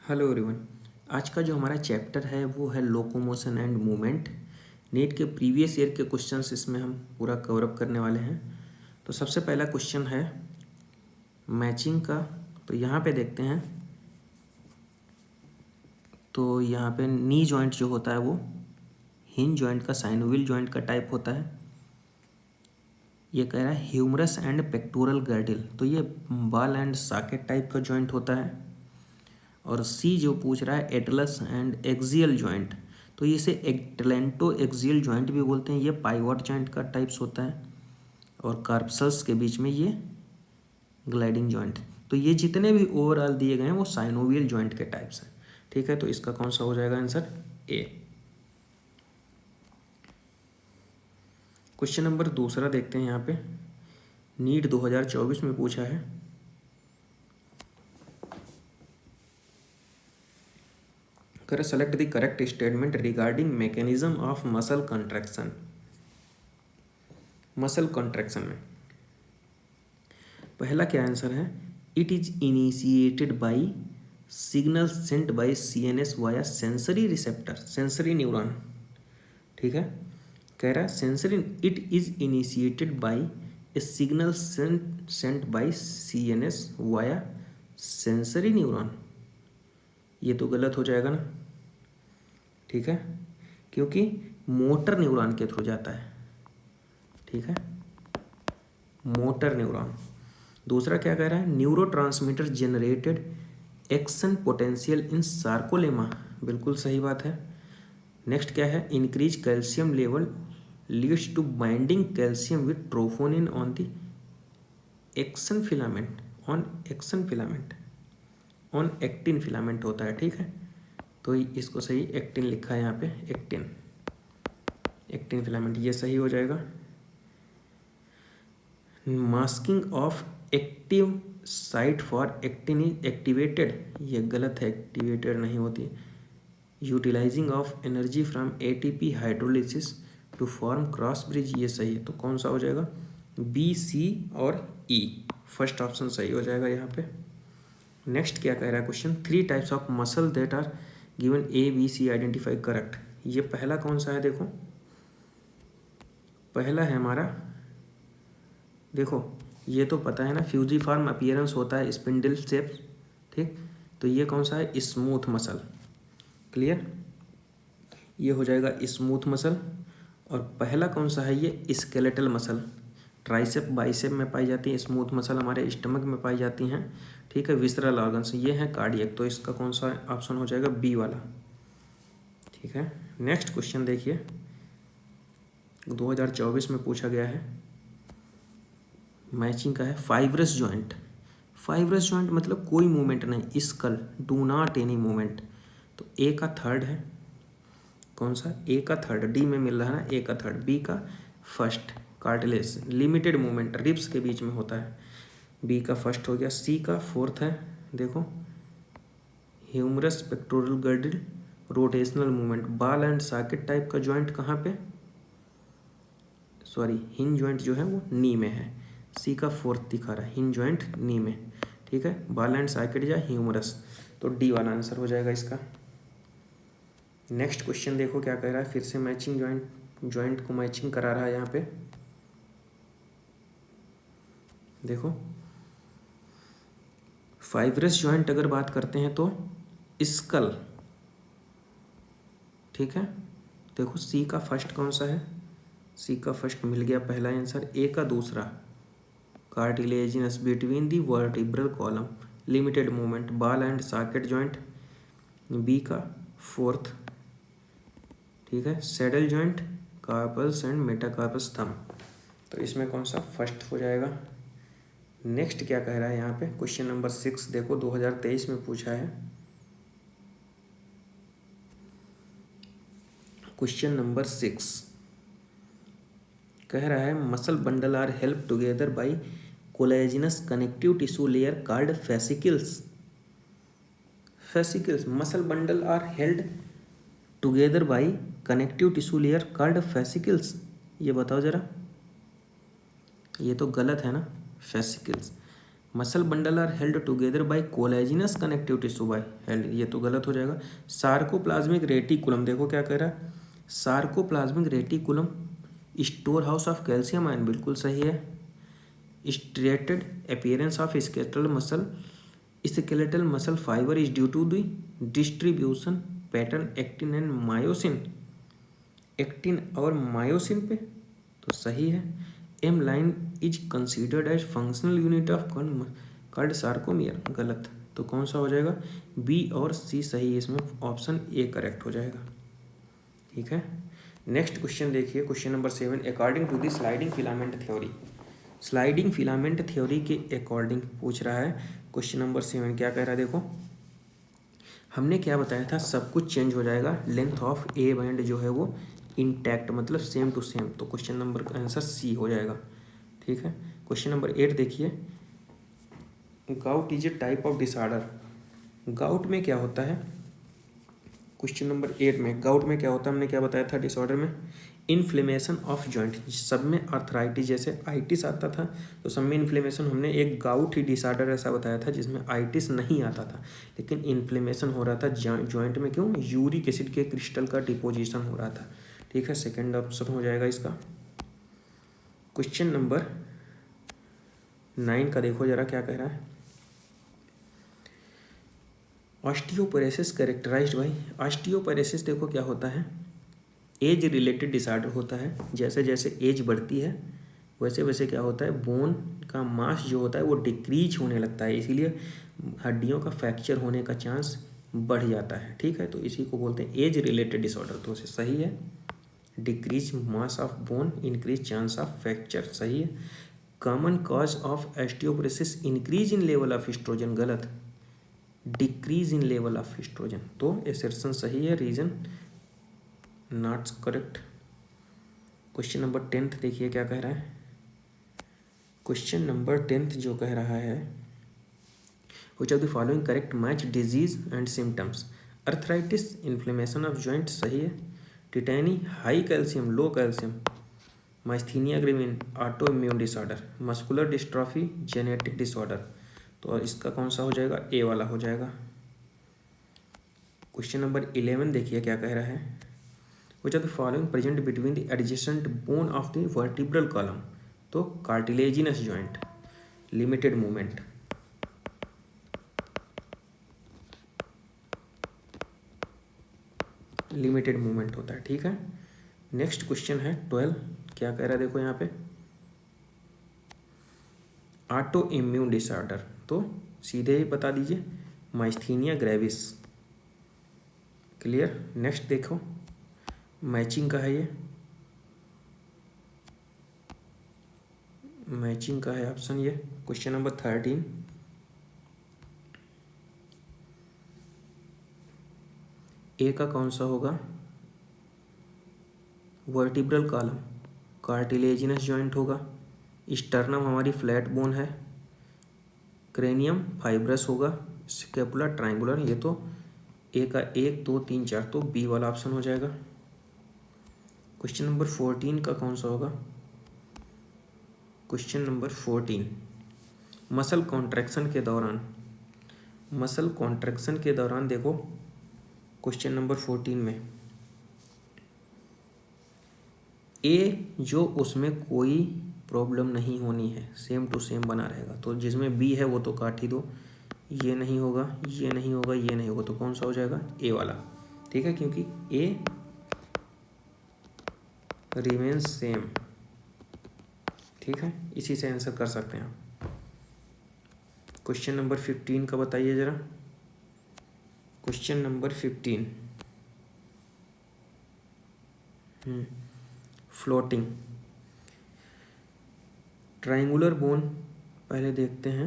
Hello everyone. आज का जो हमारा चैप्टर है वो है लोकोमोशन एंड मूवमेंट। नीट के प्रीवियस ईयर के क्वेश्चंस इसमें हम पूरा कवर अप करने वाले हैं। तो सबसे पहला क्वेश्चन है मैचिंग का। तो यहाँ पे देखते हैं, तो यहाँ पे नी जॉइंट जो होता है वो हिंज जॉइंट का साइनोवियल जॉइंट का टाइप होता है। ये कह रहा है ह्यूमरस एंड पेक्टोरल गर्डिल, तो ये बाल एंड सॉकेट टाइप का जॉइंट होता है। और सी जो पूछ रहा है एटलस एंड एक्सियल जॉइंट, तो इसे एटलेंटो एक्सियल जॉइंट भी बोलते हैं। ये पाइवट जॉइंट का टाइप्स होता है। और कार्पसल्स के बीच में ये ग्लाइडिंग जॉइंट। तो ये जितने भी ओवरऑल दिए गए हैं वो साइनोवियल जॉइंट के टाइप्स हैं। ठीक है, तो इसका कौन सा हो जाएगा आंसर? ए। क्वेश्चन नंबर दूसरा देखते हैं। यहाँ पे नीट 2024 में पूछा है, कर select the correct statement regarding mechanism of muscle contraction. Muscle contraction में पहला क्या आंसर है? It is initiated buy signal sent by CNS via sensory receptor, sensory neuron. ठीक है, कह रहा है sensory, it is initiated by A signal sent by CNS via sensory neuron. ये तो गलत हो जाएगा ना। ठीक है, क्योंकि मोटर न्यूरॉन के थ्रू जाता है। ठीक है, मोटर न्यूरॉन। दूसरा क्या कह रहा है? Neurotransmitter generated action potential in sarcolemma. बिल्कुल सही बात है। नेक्स्ट क्या है? Increase calcium level leads to binding calcium with troponin on the axon filament, on axon filament, on actin filament होता है। ठीक है, तो इसको सही एक्टिन लिखा है यहाँ पे, एक्टिन, एक्टिन फिलामेंट, ये सही हो जाएगा। Masking of active site for actin is activated, ये गलत है, एक्टिवेटेड नहीं होती। Utilising of energy from ATP hydrolysis to form cross bridge, ये सही है। तो कौन सा हो जाएगा? बी, सी और ई, फर्स्ट ऑप्शन सही हो जाएगा यहाँ पे। नेक्स्ट क्या कह रहा है question? 3 types of muscle that are given A B C identify correct. ये पहला कौन सा है? देखो, पहला है हमारा, देखो ये तो पता है ना, फ्यूजीफॉर्म अपीयरेंस होता है, स्पिंडल शेप। ठीक, तो ये कौन सा है? Smooth muscle. क्लियर, ये हो जाएगा स्मूथ मसल। और पहला कौन सा है? ये स्केलेटल मसल, ट्राइसेप बाइसेप में पाई जाती है। स्मूथ मसल हमारे स्टमक में पाई जाती हैं। ठीक है, विसरल ऑर्गन्स, ये है कार्डियक। तो इसका कौन सा ऑप्शन हो जाएगा? बी वाला। ठीक है, नेक्स्ट क्वेश्चन देखिए, 2024 में पूछा गया है, मैचिंग का है। फाइब्रस जॉइंट, फाइब्रस जॉइंट मतलब कोई मूवमेंट नहीं, skull, do not any movement. तो ए का थर्ड है, कौन सा? ए का थर्ड, डी में मिल रहा है ना, ए का थर्ड। बी का first, cartilage, limited movement, ribs के बीच में होता है। बी का फर्स्ट हो गया। सी का फोर्थ है, देखो, humerus pectoral girdle, rotational movement. Ball and socket type का जॉइंट कहाँ पे? सॉरी, हिंज जॉइंट जो है वो नी में है। सी का फोर्थ दिखा रहा है, हिंज जॉइंट नी में। ठीक है, बाल एंड सॉकेट या ह्यूमरस, तो डी वाला आंसर हो जाएगा इसका। नेक्स्ट क्वेश्चन देखो क्या कह रहा है, फिर से मैचिंग जॉइंट को मैचिंग करा रहा है यहाँ पे। देखो, फाइब्रस जॉइंट अगर बात करते हैं तो स्कल। ठीक है, देखो सी का फर्स्ट कौन सा है? सी का फर्स्ट मिल गया पहला आंसर। ए का दूसरा, cartilaginous between the vertebral column, limited movement, ball and socket joint. B का फोर्थ, ठीक है, saddle joint, carpals and metacarpus thumb. तो इसमें कौन सा फर्स्ट हो जाएगा? नेक्स्ट क्या कह रहा है यहाँ पे, क्वेश्चन नंबर 6 देखो, 2023 में पूछा है। क्वेश्चन नंबर 6 कह रहा है muscle bundle are help together by collagenous connective tissue layer called fascicles. Fascicles, muscle bundle are held together by connective tissue layer called fascicles. ये बताओ जरा, ये तो गलत है ना। Fascicles, muscle bundle are held together by collagenous connective tissue by held, ये तो गलत हो जाएगा। सार्कोप्लाज्मिक रेटिकुलम, देखो क्या कह रहा है, sarcoplasmic reticulum store house of calcium ion, बिल्कुल सही है। Striated appearance of skeletal muscle fibre is due to the distribution pattern actin and myosin, actin और मायोसिन पे, तो सही है। M line is considered as functional unit of called sarcomere, गलत, तो कौन सा हो जाएगा, बी और सी सही, इसमें ऑप्शन ए करेक्ट हो जाएगा। ठीक है, नेक्स्ट क्वेश्चन देखिए, question number 7, according to the sliding filament theory, sliding filament theory के अकॉर्डिंग पूछ रहा है। क्वेश्चन नंबर 7 क्या कह रहा है, देखो हमने क्या बताया था, सब कुछ चेंज हो जाएगा, लेंथ ऑफ ए बैंड जो है वो इंटैक्ट, मतलब सेम टू सेम, तो क्वेश्चन नंबर का आंसर सी हो जाएगा। ठीक है, क्वेश्चन नंबर 8 देखिए, gout is a type of disorder, gout में क्या होता है, क्वेश्चन नंबर 8 में गाउट में क्या होता है, हमने क्या बताया था डिसऑर्डर में, इन्फ्लेमेशन ऑफ जॉइंट, सब में आर्थराइटिस जैसे आइटिस आता था, तो सब में इन्फ्लेमेशन, हमने एक गाउट ही डिसऑर्डर ऐसा बताया था जिसमें आइटिस नहीं आता था लेकिन इन्फ्लेमेशन हो रहा था जॉइंट में, क्यों, यूरिक एसिड के क्रिस्टल का डिपोजिशन हो रहा था। ठीक है, सेकेंड ऑप्शन हो जाएगा इसका। क्वेश्चन नंबर 9 का देखो जरा क्या कह रहा है, ऑस्टियोपोरोसिस कैरेक्टराइज्ड बाय, ऑस्टियोपोरोसिस देखो क्या होता है, एज रिलेटेड डिसऑर्डर होता है, जैसे जैसे एज बढ़ती है वैसे वैसे क्या होता है, बोन का मास जो होता है वो डिक्रीज होने लगता है, इसीलिए हड्डियों का फ्रैक्चर होने का चांस बढ़ जाता है। ठीक है, तो इसी को बोलते हैं एज रिलेटेड डिसऑर्डर, तो उसे सही है। Decrease mass of bone, increase chance of fracture, सही है। Common cause of osteoporosis increase in level of estrogen, गलत, decrease in level of estrogen, तो एसर्शन सही है, reason not correct. Question number 10 देखिए क्या कह रहा है, क्वेश्चन नंबर 10 जो कह रहा है, which of the following correct match disease and symptoms, arthritis, inflammation of joint, सही है। Tetany, high calcium, low calcium, myasthenia gravis, autoimmune disorder, muscular dystrophy, genetic disorder, तो इसका कौन सा हो जाएगा, ए वाला हो जाएगा। क्वेश्चन नंबर 11 देखिए क्या कह रहा है, which of the following present between the adjacent bone of the vertebral column, तो cartilaginous joint, limited movement, limited movement होता है। ठीक है, नेक्स्ट क्वेश्चन है 12, क्या कह रहा है देखो यहाँ पे, ऑटो इम्यून डिसऑर्डर, तो सीधे ही बता दीजिए, माइस्थीनिया ग्रेविस, क्लियर। नेक्स्ट देखो, मैचिंग का है ये, मैचिंग का है ऑप्शन ये। क्वेश्चन नंबर 13, ए का कौन सा होगा, वर्टिब्रल कॉलम, कार्टिलेजिनस जॉइंट होगा, स्टर्नम हमारी फ्लैट बोन है, क्रेनियम फाइब्रस होगा, स्कैपुला ट्रायंगुलर, ये तो ए का 1 2 3 4, तो बी वाला ऑप्शन हो जाएगा। क्वेश्चन नंबर 14 का कौन सा होगा, क्वेश्चन नंबर 14, मसल कॉन्ट्रैक्शन के दौरान, मसल कॉन्ट्रैक्शन के दौरान देखो क्वेश्चन नंबर 14 में ए जो उसमें कोई प्रॉब्लम नहीं होनी है, सेम टू सेम बना रहेगा, तो जिसमें बी है वो तो काट ही दो, ये नहीं होगा, ये नहीं होगा, ये नहीं होगा, तो कौन सा हो जाएगा, ए वाला। ठीक है, क्योंकि ए रिमेन्स सेम। ठीक है, इसी से आंसर कर सकते हैं आप। क्वेश्चन नंबर 15 का बताइए जरा, question number 15, floating triangular bone, पहले देखते हैं,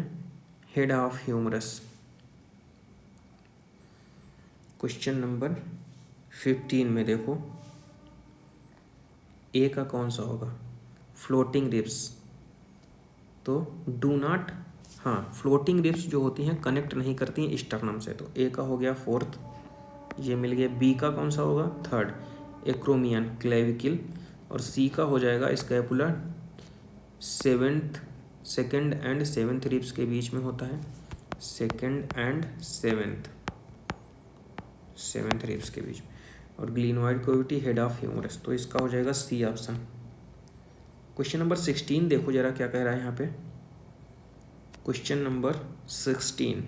head of humerus. Question number 15 में देखो ए का कौन सा होगा, फ्लोटिंग रिब्स, तो डू नॉट, हाँ फ्लोटिंग रिब्स जो होती हैं कनेक्ट नहीं करती हैं स्टर्नम से, तो ए का हो गया 4th, ये मिल गया। बी का कौन सा होगा, 3rd, एक्रोमियन क्लेविकल, और सी का हो जाएगा scapula 7th second and seventh ribs के बीच में होता है, सेकेंड एंड सेवेंथ रिब्स के बीच में। और glenoid cavity head of humerus, तो इसका हो जाएगा सी ऑप्शन। क्वेश्चन नंबर 16 देखो जरा क्या कह रहा है यहाँ पे। क्वेश्चन नंबर 16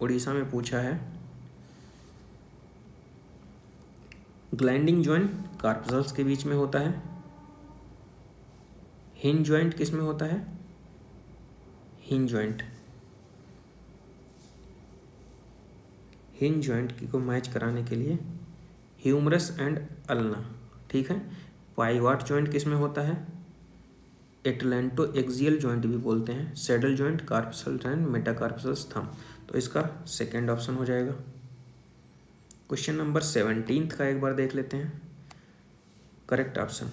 उड़ीसा में पूछा है। ग्लैंडिंग जॉइंट कार्पल्स के बीच में होता है, हिंज जॉइंट किस में होता है, हिंज जॉइंट की को मैच कराने के लिए ह्यूमरस एंड अल्ना, ठीक है। पाइवाट जॉइंट किस में होता है, एटलेंटो एक्सियल जॉइंट भी बोलते हैं, saddle joint carpals and metacarpals thumb, तो इसका सेकेंड ऑप्शन हो जाएगा। क्वेश्चन नंबर 17 का एक बार देख लेते हैं। Correct option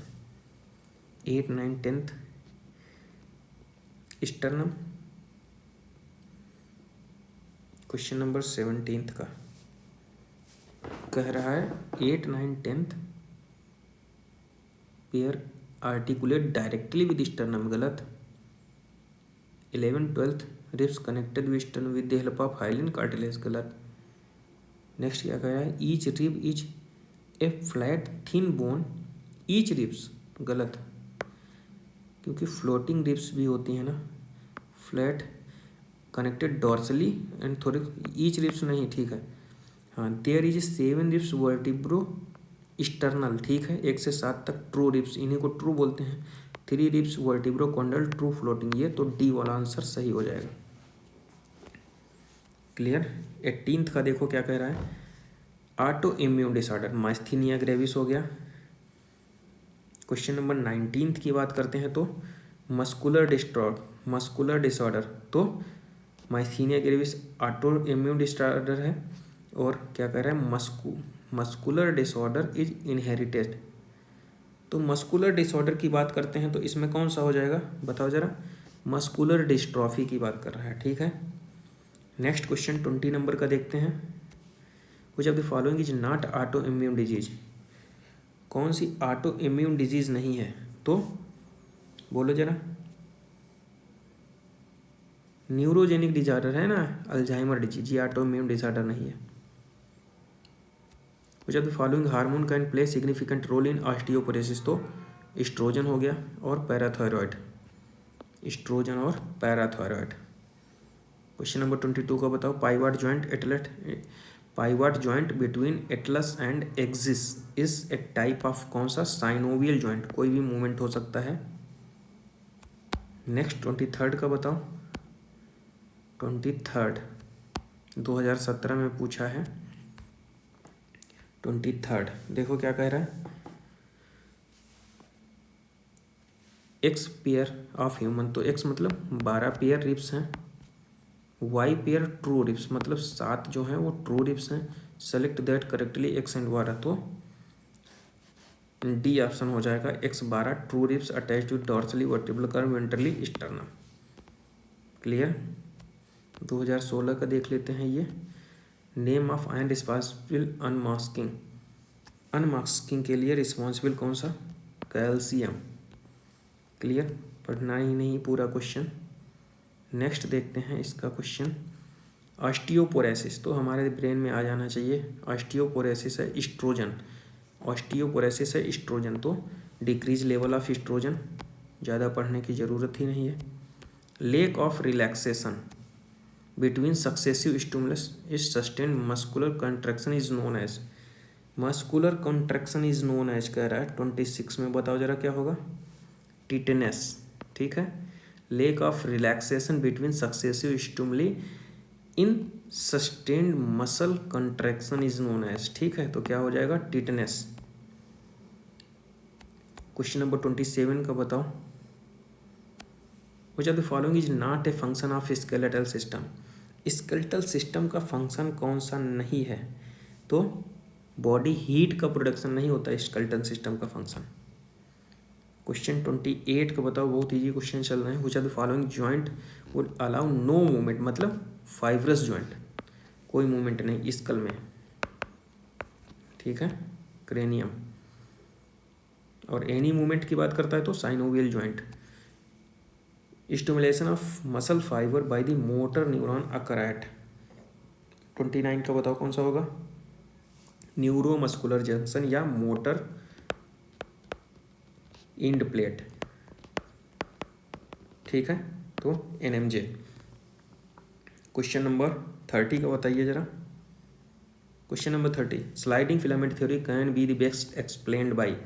8, 9, 10 sternum. Question number 17 का कह रहा है 8, 9, 10 pair articulate directly with sternum, गलत। 11, 12 ribs connected with sternum with the help of hyaline cartilage, गलत। नेक्स्ट क्या कह रहा है, each rib is a flat thin bone each ribs, गलत, क्योंकि फ्लोटिंग रिब्स भी होती हैं ना, फ्लैट कनेक्टेड डॉर्सली एंड थोड़े, ईच रिब्स नहीं, ठीक है। हाँ, there is 7 ribs vertebrosternal, ठीक है, 1 से 7 तक ट्रू रिब्स, इन्हीं को ट्रू बोलते हैं। 3 ribs vertebro Condell true floating, ये तो डी वाला आंसर सही हो जाएगा। क्लियर। 18 का देखो क्या कह रहा है, autoimmune disorder, myasthenia gravis हो गया। क्वेश्चन नंबर 19 की बात करते हैं तो मस्कुलर डिसऑर्डर, तो myasthenia gravis autoimmune disorder है। और क्या कह रहा है, मस्कुलर डिसऑर्डर इज इनहेरिटेड, तो मस्कुलर डिसऑर्डर की बात करते हैं तो इसमें कौन सा हो जाएगा बताओ जरा, मस्कुलर डिस्ट्रॉफी की बात कर रहा है, ठीक है। नेक्स्ट क्वेश्चन 20 नंबर का देखते हैं। Which of the following is not auto immune disease, कौन सी ऑटो इम्यून डिजीज नहीं है, तो बोलो जरा। न्यूरोजेनिक डिसऑर्डर है ना, अल्जाइमर डिजीज, ये ऑटो इम्यून डिसऑर्डर नहीं है। Which of the following hormone can play significant role in osteoporosis, तो एस्ट्रोजन हो गया और पैराथायरॉयड, एस्ट्रोजन और पैराथायरॉयड। क्वेश्चन नंबर 22 का बताओ, pivot joint between atlas and axis is a type of, कौन सा, साइनोवियल जॉइंट, कोई भी मूवमेंट हो सकता है। नेक्स्ट 23 का बताओ, 23 2017 में पूछा है। 23 देखो क्या कह रहा है, एक्स पेयर ऑफ ह्यूमन, तो एक्स मतलब 12 पेयर रिब्स हैं, वाई पेयर ट्रू रिब्स मतलब 7 जो हैं वो ट्रू रिब्स हैं। Select that correctly x and 12, तो डी ऑप्शन हो जाएगा, x 12 true ribs attached with dorsally vertebral curve ventrally sternum. Clear. 2016 का देख लेते हैं ये, name of and responsible unmasking के लिए रिस्पॉन्सिबल कौन सा, कैल्शियम। क्लियर, पढ़ना ही नहीं पूरा क्वेश्चन। नेक्स्ट देखते हैं इसका क्वेश्चन, ऑस्टियोपोरोसिस, तो हमारे ब्रेन में आ जाना चाहिए, ऑस्टियोपोरोसिस है एस्ट्रोजन, ऑस्टियोपोरोसिस है एस्ट्रोजन, तो डिक्रीज लेवल ऑफ एस्ट्रोजन, ज़्यादा पढ़ने की ज़रूरत ही नहीं है। Lack of relaxation between successive stimulus is sustained muscular contraction is known as, muscular contraction is known as कह रहा है 26 में, बताओ जरा क्या होगा, टिटेनस, ठीक है। Lack of relaxation between successive stimuli in sustained muscle contraction is known as, ठीक है, तो क्या हो जाएगा, टिटेनस। क्वेश्चन नंबर 27 का बताओ, विच of the following is not a function of skeletal system, skeletal system का फंक्शन कौन सा नहीं है, तो बॉडी हीट का प्रोडक्शन नहीं होता है स्केलेटल सिस्टम का फंक्शन। क्वेश्चन 28 का बताओ, बहुत ईजी क्वेश्चन चल रहे हैं। Which of the following joint would allow no movement, मतलब फाइब्रस जॉइंट, कोई मूवमेंट नहीं स्कल में, ठीक है, क्रेनियम। और एनी मूवमेंट की बात करता है तो synovial joint. Stimulation of muscle fibre by the motor neuron occur at 29 का बताओ कौन सा होगा, न्यूरोमस्कुलर जंक्शन या मोटर इंड प्लेट, ठीक है, तो NMJ। क्वेश्चन नंबर 30 का बताइए जरा। Question number 30, sliding filament theory can be the best explained by.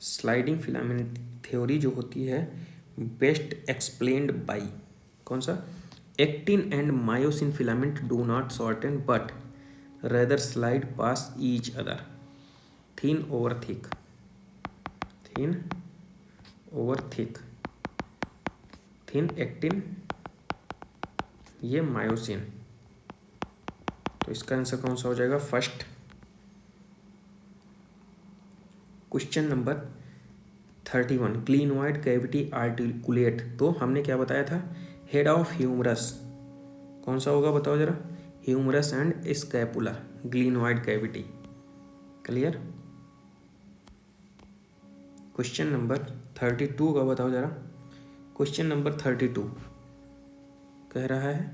Sliding filament theory जो होती है बेस्ट एक्सप्लेन्ड बाई कौन सा, actin and myosin filament do not shorten but rather slide past each other, thin over thick, thin over thick, thin actin, ये myosin, तो इसका answer कौन सा हो जाएगा, first. Question number 31, clinoid cavity articulate, तो हमने क्या बताया था, हेड ऑफ ह्यूमरस, कौन सा होगा बताओ जरा, humerus and scapula, glenoid cavity, clear. Question number 32 का बताओ जरा। क्वेश्चन नंबर 32 कह रहा है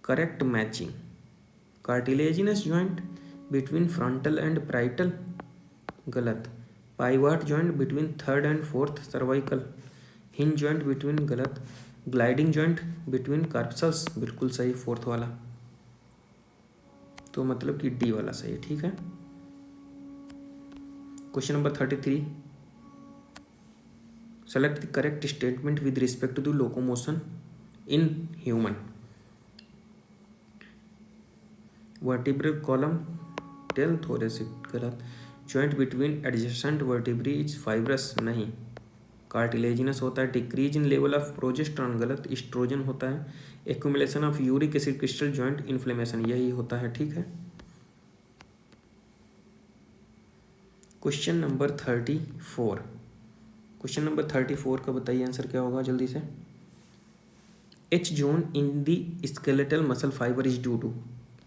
correct matching cartilaginous joint between frontal and parietal, गलत। Pivot joint between third and fourth cervical, hinge joint between, गलत। ग्लाइडिंग जॉइंट बिटवीन कार्पसल्स, बिल्कुल सही, फोर्थ वाला, तो मतलब कि डी वाला सही, ठीक है। Question number 33, select the correct statement with respect to the locomotion in human. Vertebral column tail thoracic, गलत। Joint between adjacent vertebrae is fibrous, नहीं। कार्टिलेजिनस होता है। Decrease in level of progesterone, गलत। एस्ट्रोजन होता है। Accumulation of uric acid crystal, joint inflammation, यही होता है, ठीक है। क्वेश्चन नंबर 34, क्वेश्चन नंबर 34 का बताइए आंसर क्या होगा जल्दी से। H zone in the skeletal muscle fibre is due to,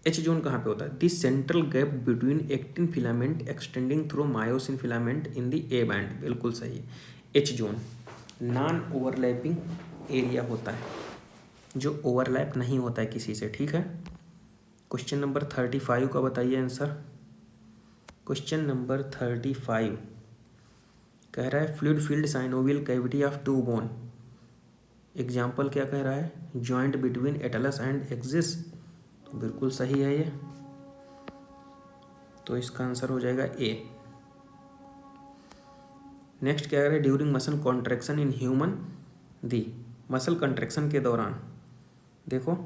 H zone कहाँ पे होता है, this central gap between actin filament extending through myosin filament in the A band, बिल्कुल सही है। H zone non overlapping area होता है, जो ओवरलैप नहीं होता है किसी से, ठीक है। क्वेश्चन नंबर 35 का बताइए आंसर। क्वेश्चन नंबर 35 कह रहा है fluid filled synovial cavity of two bone, example क्या कह रहा है, joint between atlas and axis, तो बिल्कुल सही है ये, तो इसका आंसर हो जाएगा ए। नेक्स्ट क्या कह रहा है, during muscle contraction in human, the muscle contraction के दौरान, देखो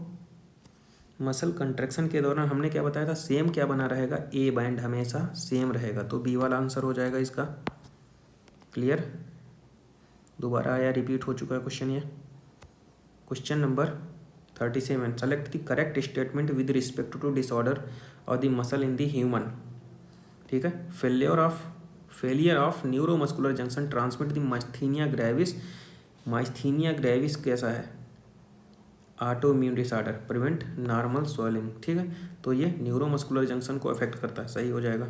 मसल कंट्रैक्शन के दौरान हमने क्या बताया था, सेम क्या बना रहेगा, ए बैंड हमेशा सेम रहेगा, तो बी वाला आंसर हो जाएगा इसका, क्लियर। दोबारा आया, रिपीट हो चुका है क्वेश्चन ये। Question number 37, select the correct statement with respect to disorder of the muscle in the human, ठीक है। Failure of neuromuscular junction transmit the myasthenia gravis, myasthenia gravis कैसा है, autoimmune disorder, prevent normal swelling, ठीक है, तो ये neuromuscular junction को affect करता है, सही हो जाएगा।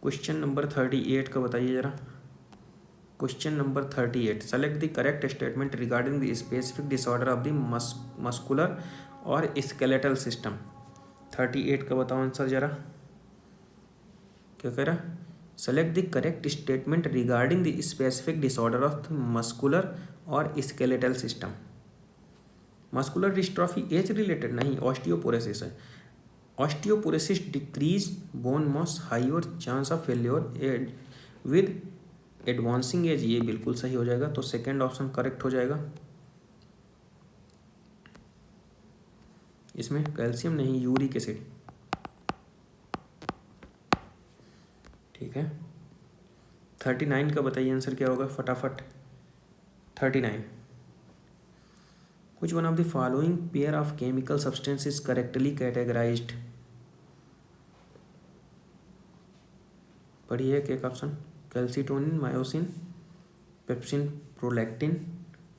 क्वेश्चन नंबर 38 का बताइए जरा। Question number 38, select the correct statement regarding the specific disorder of the muscular और स्केलेटल सिस्टम। 38 का बताओ आंसर जरा, क्या कह रहा, select the correct statement regarding the specific disorder of muscular और skeletal system. Muscular dystrophy age related नहीं, osteoporosis है। Osteoporosis decrease bone mass, higher chance of failure with advancing age, ये बिल्कुल सही हो जाएगा, तो सेकेंड ऑप्शन करेक्ट हो जाएगा। इसमें कैल्शियम नहीं, यूरिक एसिड, ठीक है। 39 का बताइए आंसर क्या होगा फटाफट। 39, which one of the following pair of chemical substance is correctly categorized, पढ़िए एक option, calcitonin, myosin, pepsin, prolactin,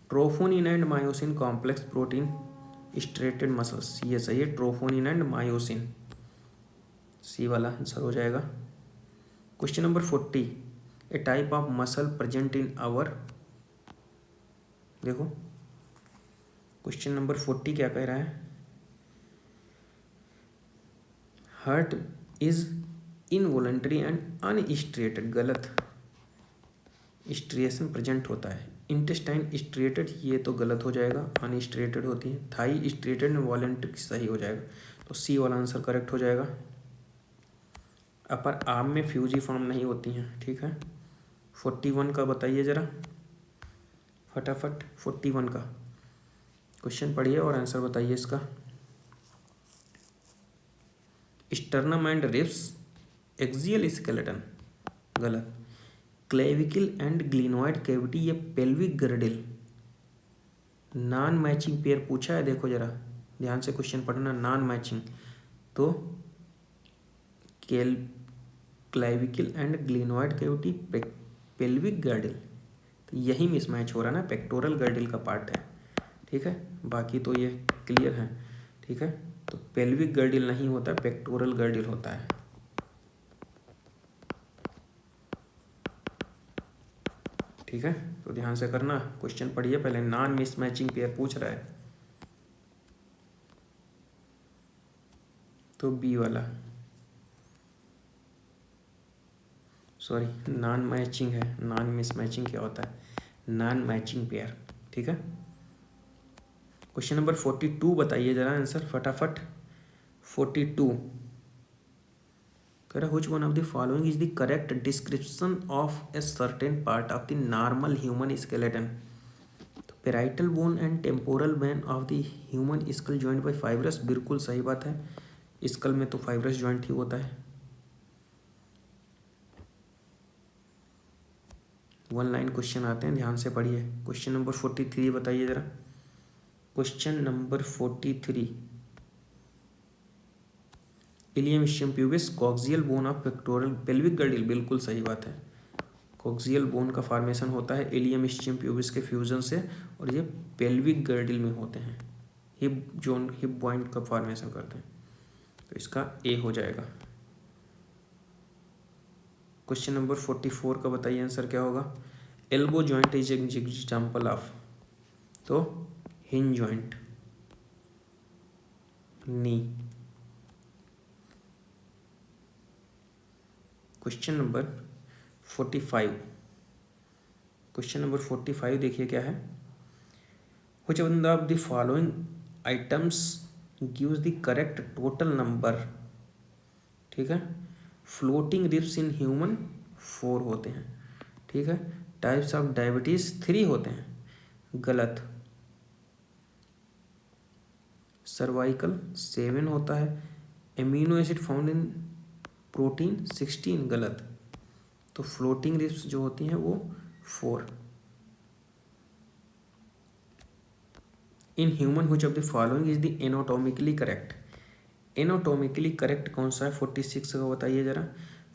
troponin and myosin complex protein striated muscles, ये सही है, ट्रोफोनिन एंड मायोसिन, सी वाला आंसर हो जाएगा। Question number 40, A type of muscle present in our, देखो question number 40 क्या कह रहा है, heart is involuntary and unstriated, गलत, स्ट्रिएशन प्रेजेंट होता है। इंटेस्टाइन स्ट्रिएटेड, ये तो गलत हो जाएगा, अनस्ट्रिएटेड होती है। थाई स्ट्रिएटेड एंड वॉलंटरी सही हो जाएगा, तो सी वाला आंसर करेक्ट हो जाएगा। अपर आर्म में फ्यूजिफॉर्म नहीं होती हैं, ठीक है। 41 का बताइए ज़रा फटाफट, 41 का क्वेश्चन पढ़िए और आंसर बताइए इसका। Sternum and ribs, axial skeleton, गलत। क्लेविकल एंड ग्लिनोइड कैविटी, ये pelvic girdle, non matching pair पूछा है, देखो जरा ध्यान से क्वेश्चन पढ़ना, नॉन मैचिंग, तो clavicle and glenoid cavity, pelvic girdle, तो यही मिसमैच हो रहा है ना, पेक्टोरल गर्डिल का पार्ट है, ठीक है। बाकी तो ये क्लियर है, ठीक है। तो पेल्विक गर्डिल नहीं होता, पेक्टोरल गर्डिल होता है, ठीक है। तो ध्यान से करना, क्वेश्चन पढ़िए पहले, नॉन मिसमैचिंग पेयर पूछ रहा है, तो बी वाला, सॉरी नॉन मैचिंग है, नॉन मिसमैचिंग क्या होता है, नॉन मैचिंग पेयर, ठीक है। क्वेश्चन नंबर 42 बताइए जरा आंसर फटाफट। 42 कह रहा which one of the following is the correct description of a certain part of the normal human skeleton, तो parietal bone and temporal bone of the human skull joint by fibrous, बिल्कुल सही बात है, school में तो fibrous joint ही होता है। 1 line question आते हैं, ध्यान से पढ़िए। क्वेश्चन नंबर 43 बताइए जरा, question number 43, ilium ischium pubis, coxal bone of pectoral, pelvic girdle, बिल्कुल सही बात है, कॉक्सियल बोन का फॉर्मेशन होता है इलियम स्टियम प्यूबिस के फ्यूजन से, और ये पेल्विक गर्डिल में होते हैं, हिप जोन, हिप पॉइंट का फॉर्मेशन करते हैं, तो इसका ए हो जाएगा। क्वेश्चन नंबर 44 का बताइए आंसर क्या होगा। Elbow joint is example of, तो हिंज जॉइंट, नी। क्वेश्चन नंबर 45, क्वेश्चन नंबर 45 देखिए क्या है, which one of the following items gives the correct total number, ठीक है। फ्लोटिंग रिब्स इन ह्यूमन 4 होते हैं, ठीक है। टाइप्स ऑफ डायबिटीज 3 होते हैं, गलत। सर्वाइकल 7 होता है, amino acid found in protein 16, गलत। तो फ्लोटिंग रिब्स जो होती हैं वो 4। In human which of the following is the anatomically correct, anatomically correct कौन सा है, 46 का बताइए जरा।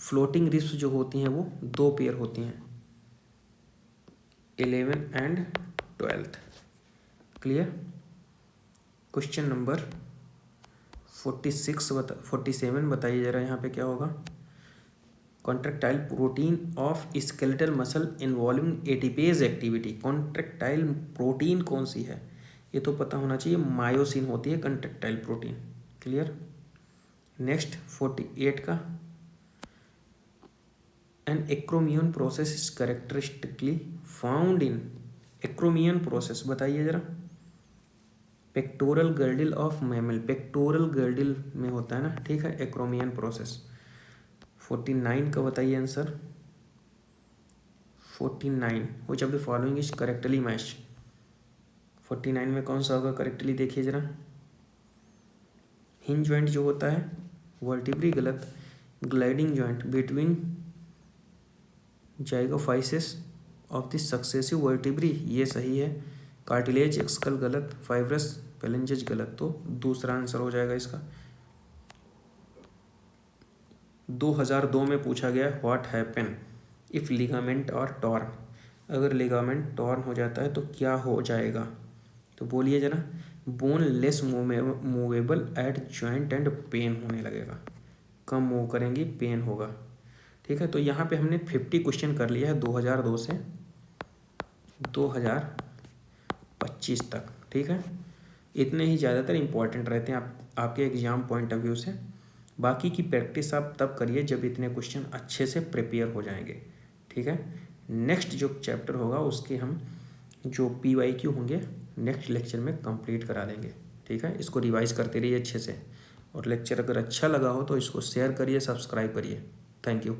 फ्लोटिंग रिब्स जो होती हैं वो 2 पेयर होती हैं, 11 एंड 12, क्लियर। क्वेश्चन नंबर 47 बताइए जरा, यहाँ पे क्या होगा। Contractile protein of skeletal muscle involving ATPase activity, contractile protein कौन सी है, ये तो पता होना चाहिए, मायोसिन होती है कॉन्ट्रैक्टाइल प्रोटीन, क्लियर। नेक्स्ट 48 का, an acromion process is characteristically found in, acromion process बताइए जरा। Pectoral girdle of mammal, pectoral girdle में होता है ना, ठीक है, एक्रोमियन प्रोसेस। 49 का बताइए answer. 49 which of the following is correctly matched, 49 में कौन सा होगा करेक्टली, देखिए जरा। हिंज जॉइंट जो होता है वर्टिब्री, गलत। Gliding joint between zygapophyses of the successive vertebrae, ये सही है। कार्टिलेज एक्सकल, गलत। फाइब्रस पेलेंजेज, गलत। तो दूसरा आंसर हो जाएगा इसका। 2002 में पूछा गया व्हाट हैपन इफ लिगामेंट और टॉर्न, अगर लिगामेंट टॉर्न हो जाता है तो क्या हो जाएगा, तो बोलिए जरा। Bone less movable at joint and pain होने लगेगा, कम मूव करेंगी पेन होगा। ठीक है। तो यहाँ पे हमने 50 क्वेश्चन कर लिया है 2002 से 2025 तक, ठीक है। इतने ही ज़्यादातर इम्पॉर्टेंट रहते हैं आपके एग्ज़ाम पॉइंट ऑफ व्यू से। बाकी की प्रैक्टिस आप तब करिए जब इतने क्वेश्चन अच्छे से प्रिपेयर हो जाएंगे, ठीक है। नेक्स्ट जो चैप्टर होगा उसके हम जो PYQ होंगे नेक्स्ट लेक्चर में कंप्लीट करा देंगे, ठीक है। इसको रिवाइज करते रहिए अच्छे से, और लेक्चर अगर अच्छा लगा हो तो इसको शेयर करिए, सब्सक्राइब करिए। Thank you.